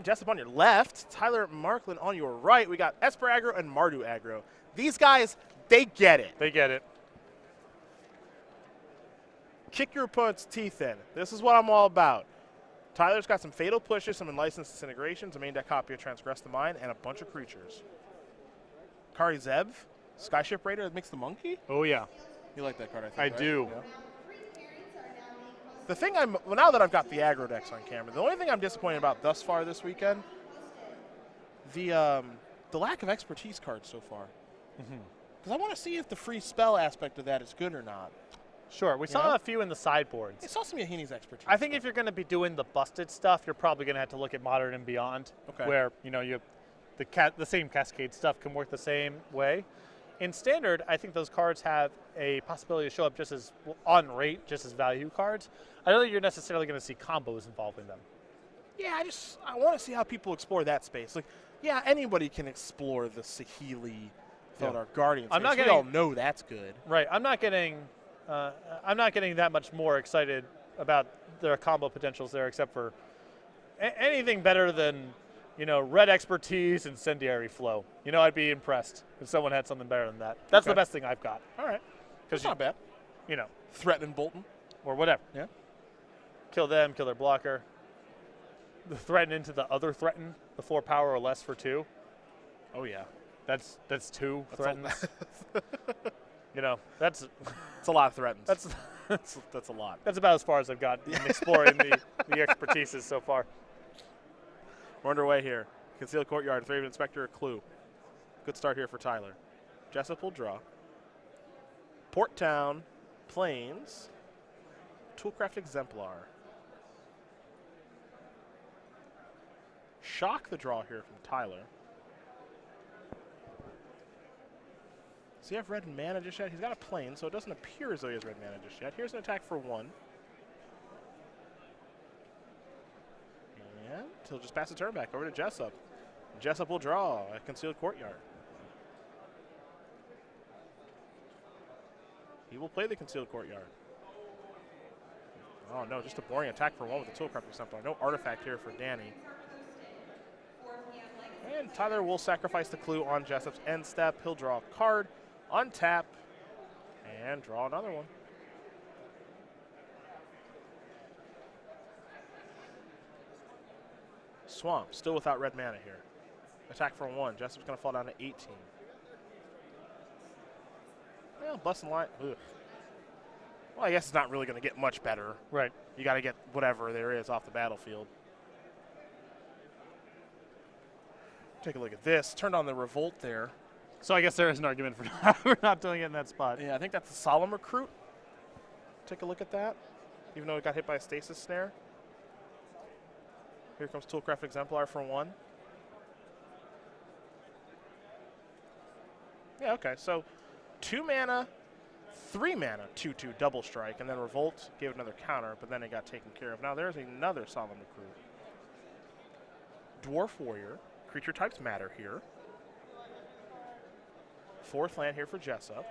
Jessup on your left, Tyler Markland on your right. We got Esper aggro and Mardu aggro. These guys, they get it. They get it. Kick your opponent's teeth in. This is what I'm all about. Tyler's got some Fatal Pushes, some Enlicened Disintegrations, a main deck copy of Transgress the Mind, and a bunch of creatures. Kari Zev, Skyship Raider that makes the monkey? Oh, yeah. You like that card, I think, I right? do. Yeah. The thing well, now that I've got the aggro decks on camera, the only thing I'm disappointed about thus far this weekend, the lack of expertise cards so far. Because I want to see if the free spell aspect of that is good or not. Sure. We saw a few in the sideboards. I saw some Yahini's expertise. I think if you're going to be doing the busted stuff, you're probably going to have to look at Modern and Beyond, where you have the same Cascade stuff can work the same way. In Standard, I think those cards have a possibility to show up just as on rate, just as value cards. I don't think you're necessarily going to see combos involving them. Yeah, I want to see how people explore that space. Like, yeah, anybody can explore the Saheeli Felidar Guardian space. We all know that's good. Right. I'm not getting that much more excited about their combo potentials there, except for anything better than red expertise and incendiary flow. I'd be impressed if someone had something better than that. That's the best thing I've got. All right. That's not bad. Threaten Bolton. Or whatever. Yeah. Kill them, kill their blocker. The threaten into the other threaten, the 4 power or less for 2. Oh, yeah. That's 2 threatens. That's it's a lot of threatens. That's a lot. That's about as far as I've got in exploring the expertises so far. We're underway here. Concealed Courtyard, Thraven Inspector, a clue. Good start here for Tyler. Jessup will draw. Port Town, Plains, Toolcraft Exemplar. Shock the draw here from Tyler. Does he have red mana just yet? He's got a plane, so it doesn't appear as though he has red mana just yet. Here's an attack for 1. And he'll just pass the turn back over to Jessup. Jessup will draw a Concealed Courtyard. He will play the Concealed Courtyard. Oh no, just a boring attack for 1 with the Toolcraft Exemplar. No artifact here for Danny. And Tyler will sacrifice the clue on Jessup's end step. He'll draw a card, untap, and draw another one. Swamp, still without red mana here. Attack for 1. Jessup's going to fall down to 18. Well, busting line. Ugh. Well, I guess it's not really going to get much better. Right. You got to get whatever there is off the battlefield. Take a look at this. Turned on the Revolt there. So I guess there is an argument for not doing it in that spot. Yeah, I think that's the Solemn Recruit. Take a look at that. Even though it got hit by a Stasis Snare. Here comes Toolcraft Exemplar for 1. Yeah, okay. So 2 mana, 3 mana, 2/2 double strike, and then Revolt gave it another counter, but then it got taken care of. Now there's another Solemn Recruit. Dwarf Warrior. Creature types matter here. 4th land here for Jessup.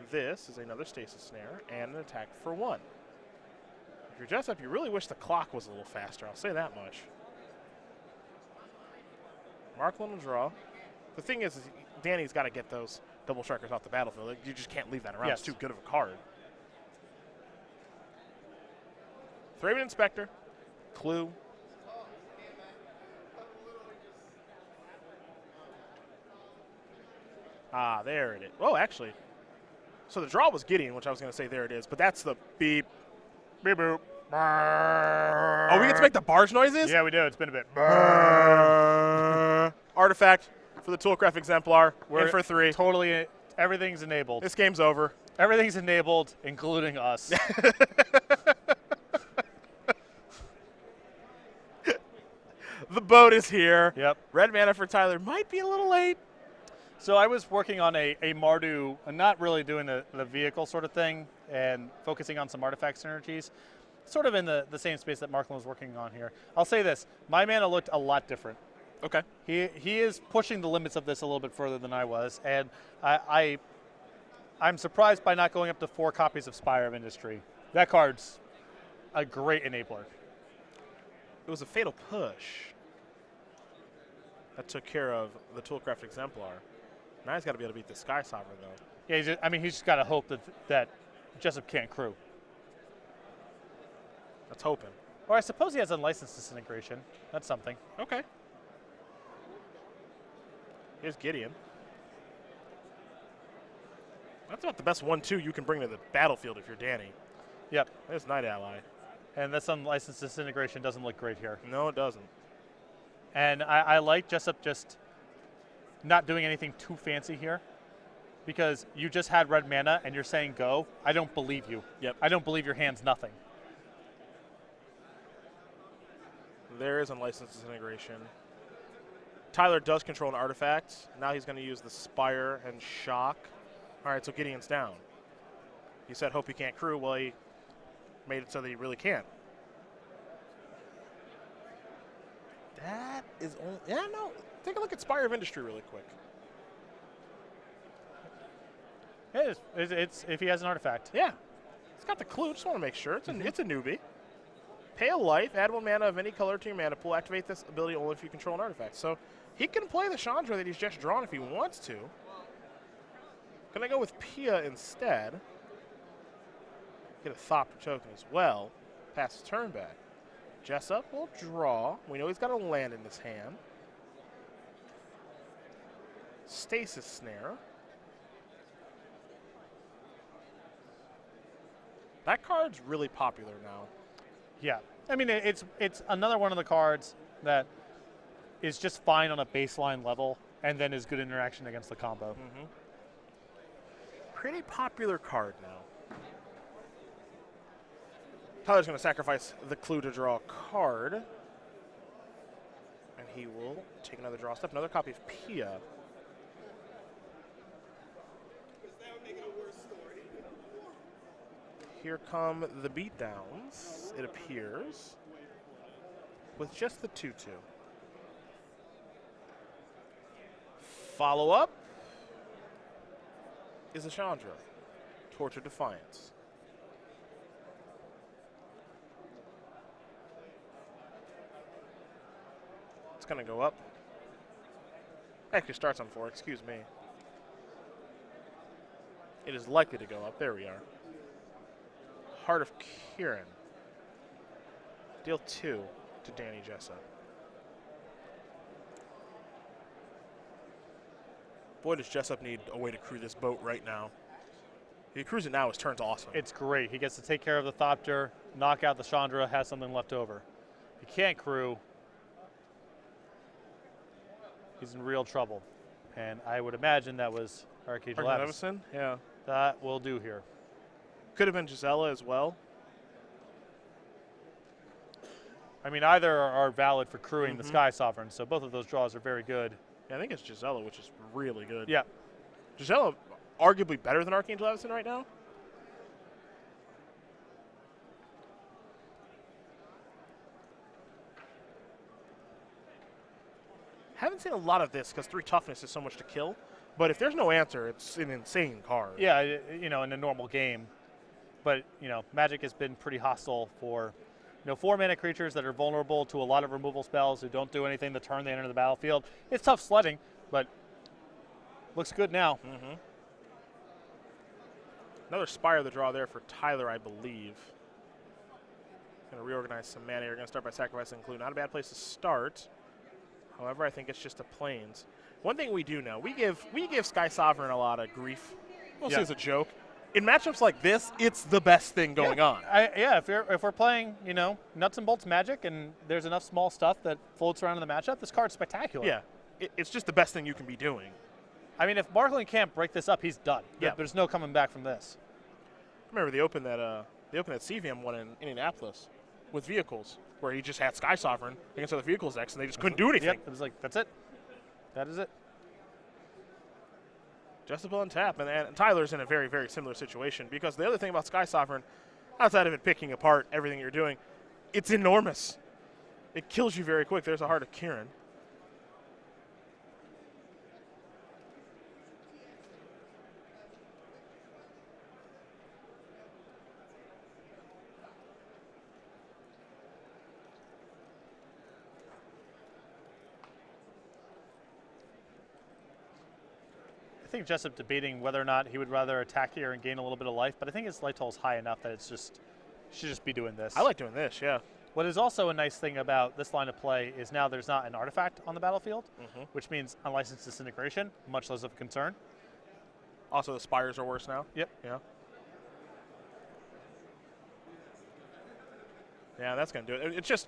This is another Stasis Snare and an attack for 1. If you're Jessup, you really wish the clock was a little faster. I'll say that much. Markland will draw. The thing is Danny's got to get those double strikers off the battlefield. Like, you just can't leave that around. Yes. It's too good of a card. Thraven Inspector. Clue. Ah, there it is. Oh, actually. So the draw was Gideon, which I was going to say there it is, but that's the beep. Beep boop. Oh, we get to make the barge noises? Yeah, we do. It's been a bit. Artifact for the Toolcraft Exemplar. We're in for 3. Totally, everything's enabled. This game's over. Everything's enabled, including us. The boat is here. Yep. Red mana for Tyler might be a little late. So I was working on a Mardu, not really doing the vehicle sort of thing, and focusing on some artifact synergies, sort of in the same space that Markland was working on here. I'll say this, my mana looked a lot different. Okay. He is pushing the limits of this a little bit further than I was, and I'm surprised by not going up to 4 copies of Spire of Industry. That card's a great enabler. It was a fatal push. That took care of the Toolcraft Exemplar. Now he's got to be able to beat the Sky Sovereign, though. Yeah, he's just got to hope that Jessup can't crew. That's hoping. Or I suppose he has unlicensed disintegration. That's something. Okay. Here's Gideon. That's about the best 1-2 you can bring to the battlefield if you're Danny. Yep. There's Night Ally. And this unlicensed disintegration doesn't look great here. No, it doesn't. And I like Jessup just not doing anything too fancy here, because you just had red mana and you're saying go. I don't believe you. Yep. I don't believe your hand's nothing. There is unlicensed disintegration. Tyler does control an artifact. Now he's going to use the Spire and Shock. All right, so Gideon's down. He said, hope he can't crew. Well, he made it so that he really can't. That is only, yeah, no. Take a look at Spire of Industry really quick. It's if he has an artifact. Yeah. It's got the clue. Just want to make sure. It's a newbie. Pay a life, add 1 mana of any color to your mana pool. Activate this ability only if you control an artifact. So he can play the Chandra that he's just drawn if he wants to. Gonna go with Pia instead. Get a Thopter token as well. Pass his turn back. Jessup will draw. We know he's got a land in his hand. Stasis Snare. That card's really popular now. Yeah. I mean, it's another one of the cards that is just fine on a baseline level and then is good interaction against the combo. Mm-hmm. Pretty popular card now. Tyler's going to sacrifice the clue to draw a card. And he will take another draw step, another copy of Pia. Here come the beatdowns, it appears, with just the 2-2. Follow up is a Chandra, Torch of Defiance. It's going to go up. Actually starts on 4, excuse me. It is likely to go up. There we are. Heart of Kiran. Deal 2 to Danny Jessup. Boy, does Jessup need a way to crew this boat right now. If he crews it now, his turn's awesome. It's great. He gets to take care of the Thopter, knock out the Chandra, has something left over. If he can't crew, he's in real trouble. And I would imagine that was Archangel Avacyn. Yeah. That will do here. Could have been Gisela as well. I mean, either are valid for crewing the Sky Sovereign, so both of those draws are very good. Yeah, I think it's Gisela, which is really good. Yeah. Gisela, arguably better than Archangel Avacyn right now. Haven't seen a lot of this because 3 toughness is so much to kill. But if there's no answer, it's an insane card. Yeah, you know, in a normal game. But, you know, Magic has been pretty hostile for, 4-mana creatures that are vulnerable to a lot of removal spells who don't do anything the turn they enter the battlefield. It's tough sledding, but looks good now. Mm-hmm. Another Spire the draw there for Tyler, I believe. Going to reorganize some mana. You're going to start by sacrificing Clue. Not a bad place to start. However, I think it's just a Plains. One thing we do know, we give Sky Sovereign a lot of grief. Mostly as a joke. In matchups like this, it's the best thing going on. If we're playing, nuts and bolts Magic and there's enough small stuff that floats around in the matchup, this card's spectacular. Yeah, it's just the best thing you can be doing. I mean, if Markling can't break this up, he's done. Yeah. There's no coming back from this. Remember they opened that CVM one in Indianapolis with vehicles where he just had Sky Sovereign against other vehicles decks and they just couldn't do anything. Yep, it was like, that's it. That is it. Jessup will untap, and Tyler's in a very, very similar situation because the other thing about Sky Sovereign, outside of it picking apart everything you're doing, it's enormous. It kills you very quick. There's a Heart of Kiran. I think Jessup debating whether or not he would rather attack here and gain a little bit of life, but I think his life total is high enough that it's just should just be doing this. I like doing this, yeah. What is also a nice thing about this line of play is now there's not an artifact on the battlefield, which means unlicensed disintegration, much less of a concern. Also, the spires are worse now. Yep. Yeah. Yeah, that's going to do it. It's just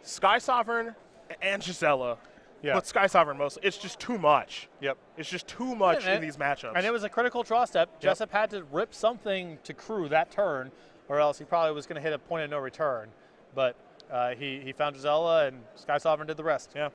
Sky Sovereign and Gisela. Yeah. But Sky Sovereign mostly. It's just too much. Yep. It's just too much in these matchups. And it was a critical draw step. Jessup had to rip something to crew that turn, or else he probably was going to hit a point of no return. But he found Gisela, and Sky Sovereign did the rest. Yeah.